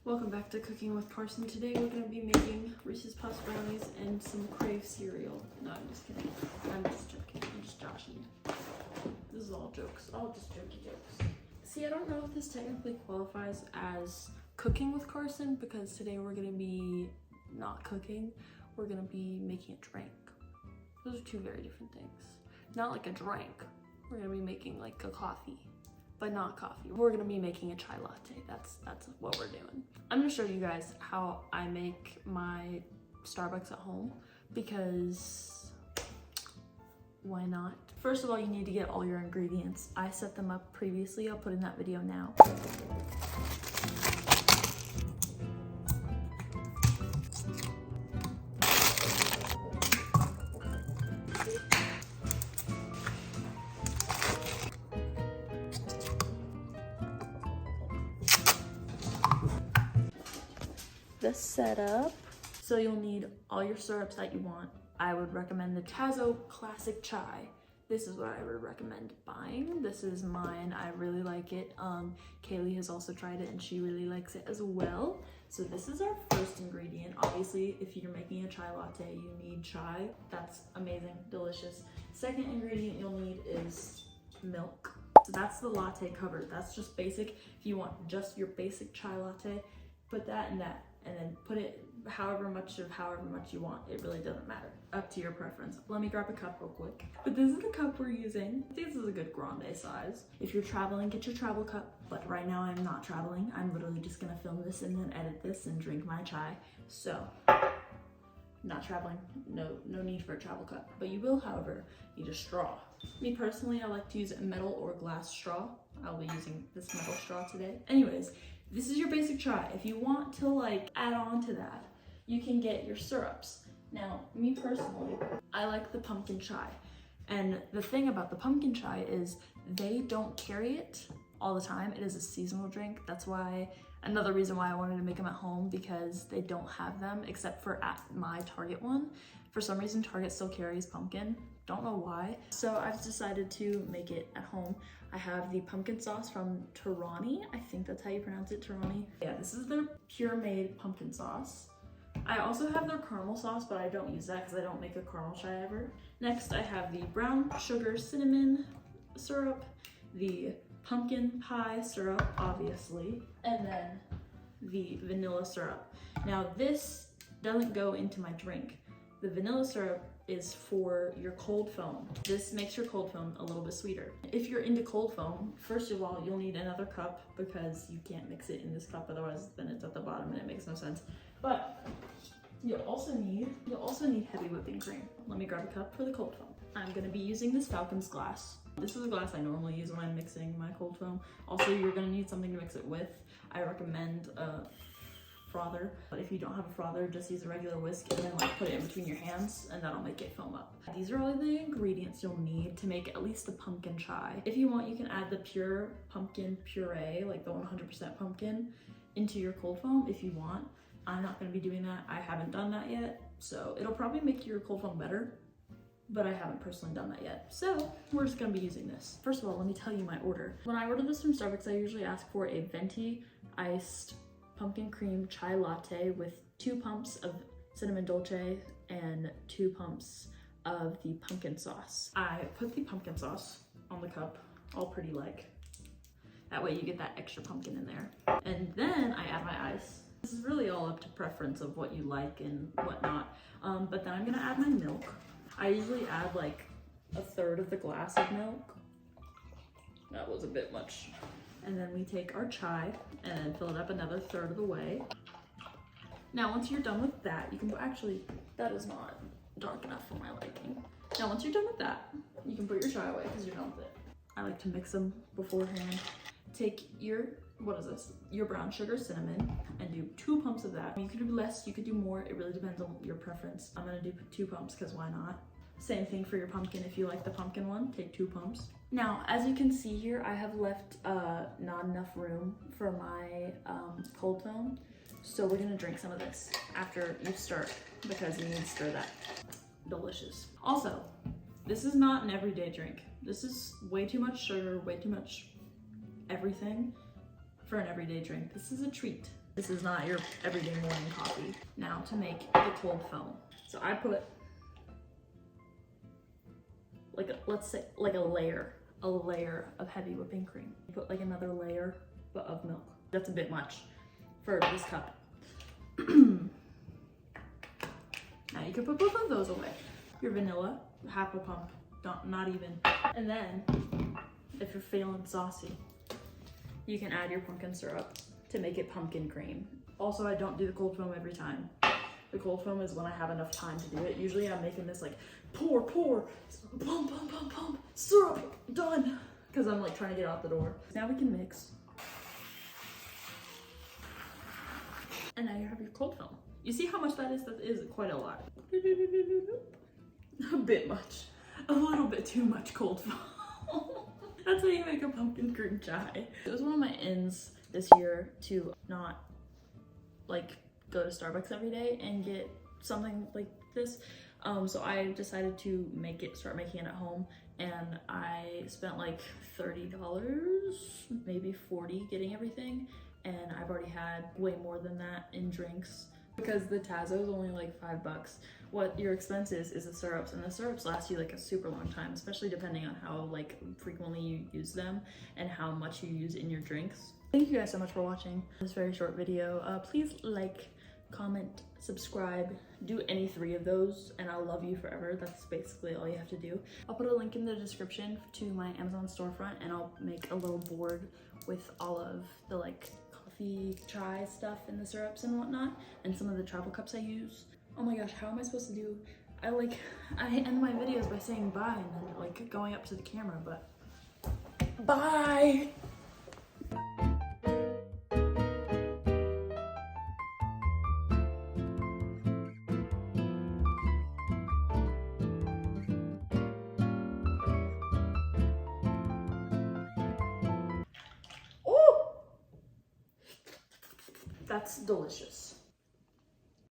Welcome back to Cooking with Carson. Today we're going to be making Reese's Puffs brownies and some Crave cereal. No, I'm just kidding. I'm just joking. I'm just joshing. This is all jokes. All just jokey jokes. See, I don't know if this technically qualifies as cooking with Carson because today we're going to be not cooking. We're going to be making a drink. Those are two very different things. Not like a drink. We're going to be making like a coffee. But not coffee. We're gonna be making a chai latte. That's what we're doing. I'm gonna show you guys how I make my Starbucks at home because why not? First of all, you need to get all your ingredients. I set them up previously. I'll put in that video now. The setup. So you'll need all your syrups that you want. I would recommend the Tazo Classic Chai. This is what I would recommend buying. This is mine. I really like it. Kaylee has also tried it and she really likes it as well. So this is our first ingredient. Obviously, if you're making a chai latte, you need chai. That's amazing, delicious. Second ingredient you'll need is milk. So that's the latte cover. That's just basic. If you want just your basic chai latte, put that in that. And then put it however much you want. It really doesn't matter. Up to your preference. Let me grab a cup real quick. But this is the cup we're using. I think this is a good grande size. If you're traveling, get your travel cup. But right now I'm not traveling. I'm literally just gonna film this and then edit this and drink my chai. So, not traveling. No need for a travel cup. But you will, however, need a straw. Me personally, I like to use a metal or glass straw. I'll be using this metal straw today. Anyways, this is your basic chai. If you want to like add on to that, you can get your syrups. Now, me personally, I like the pumpkin chai. And the thing about the pumpkin chai is they don't carry it all the time. It is a seasonal drink. That's why, another reason why I wanted to make them at home, because they don't have them except for at my Target one. For some reason, Target still carries pumpkin. Don't know why. So I've decided to make it at home. I have the pumpkin sauce from Terani. I think that's how you pronounce it, Terani. Yeah, this is their pure made pumpkin sauce. I also have their caramel sauce, but I don't use that because I don't make a caramel chai ever. Next, I have the brown sugar cinnamon syrup, the pumpkin pie syrup, obviously, and then the vanilla syrup. Now, this doesn't go into my drink. The vanilla syrup is for your cold foam. This makes your cold foam a little bit sweeter. If you're into cold foam, first of all, you'll need another cup because you can't mix it in this cup, otherwise then it's at the bottom and it makes no sense. But you'll also need heavy whipping cream. Let me grab a cup for the cold foam. I'm gonna be using this Falcon's glass. This is a glass I normally use when I'm mixing my cold foam. Also, you're gonna need something to mix it with. I recommend a frother, but if you don't have a frother, just use a regular whisk and then like put it in between your hands and that'll make it foam up. These are all the ingredients you'll need to make at least the pumpkin chai. If you want, you can add the pure pumpkin puree, like the 100% pumpkin, into your cold foam if you want. I'm not going to be doing that. I haven't done that yet, so it'll probably make your cold foam better, but I haven't personally done that yet. So we're just going to be using this. First of all, let me tell you my order. When I order this from Starbucks, I usually ask for a venti iced pumpkin cream chai latte with 2 pumps of cinnamon dolce and 2 pumps of the pumpkin sauce. I put the pumpkin sauce on the cup, all pretty like. That way you get that extra pumpkin in there. And then I add my ice. This is really all up to preference of what you like and whatnot. But then I'm gonna add my milk. I usually add like 1/3 of the glass of milk. That was a bit much. And then we take our chai and then fill it up another 1/3 of the way. Now, once you're done with that, you can, actually, that is not dark enough for my liking. Now, once you're done with that, you can put your chai away because you're done with it. I like to mix them beforehand. Take your, your brown sugar cinnamon and do 2 pumps of that. You could do less, you could do more. It really depends on your preference. I'm gonna do 2 pumps because why not? Same thing for your pumpkin. If you like the pumpkin one, take 2 pumps. Now, as you can see here, I have left not enough room for my cold foam. So we're gonna drink some of this after you stir because you need to stir that. Delicious. Also, this is not an everyday drink. This is way too much sugar, way too much everything for an everyday drink. This is a treat. This is not your everyday morning coffee. Now to make the cold foam. So I put like let's say like a layer of heavy whipping cream. You put like another layer of milk. That's a bit much for this cup. Now you can put both of those away. Your vanilla, half a pump, not even. And then, if you're feeling saucy, you can add your pumpkin syrup to make it pumpkin cream. Also, I don't do the cold foam every time. The cold foam is when I have enough time to do it. Usually I'm making this like pour, pump, syrup, done. Because I'm like trying to get out the door. Now we can mix. And now you have your cold foam. You see how much that is? That is quite a lot. A bit much. A little bit too much cold foam. That's how you make a pumpkin cream chai. It was one of my ends this year to not like go to Starbucks every day and get something like this. So I decided to start making it at home, and I spent like $30, maybe $40 getting everything. And I've already had way more than that in drinks because the Tazo is only like $5. What your expense is the syrups, and the syrups last you like a super long time, especially depending on how like frequently you use them and how much you use in your drinks. Thank you guys so much for watching this very short video. Please like, comment, subscribe, do any 3 of those, and I'll love you forever. That's basically all you have to do. I'll put a link in the description to my Amazon storefront, and I'll make a little board with all of the like coffee, chai stuff and the syrups and whatnot, and some of the travel cups I use. Oh my gosh, how am I supposed to do? I end my videos by saying bye and then like going up to the camera, but bye! That's delicious.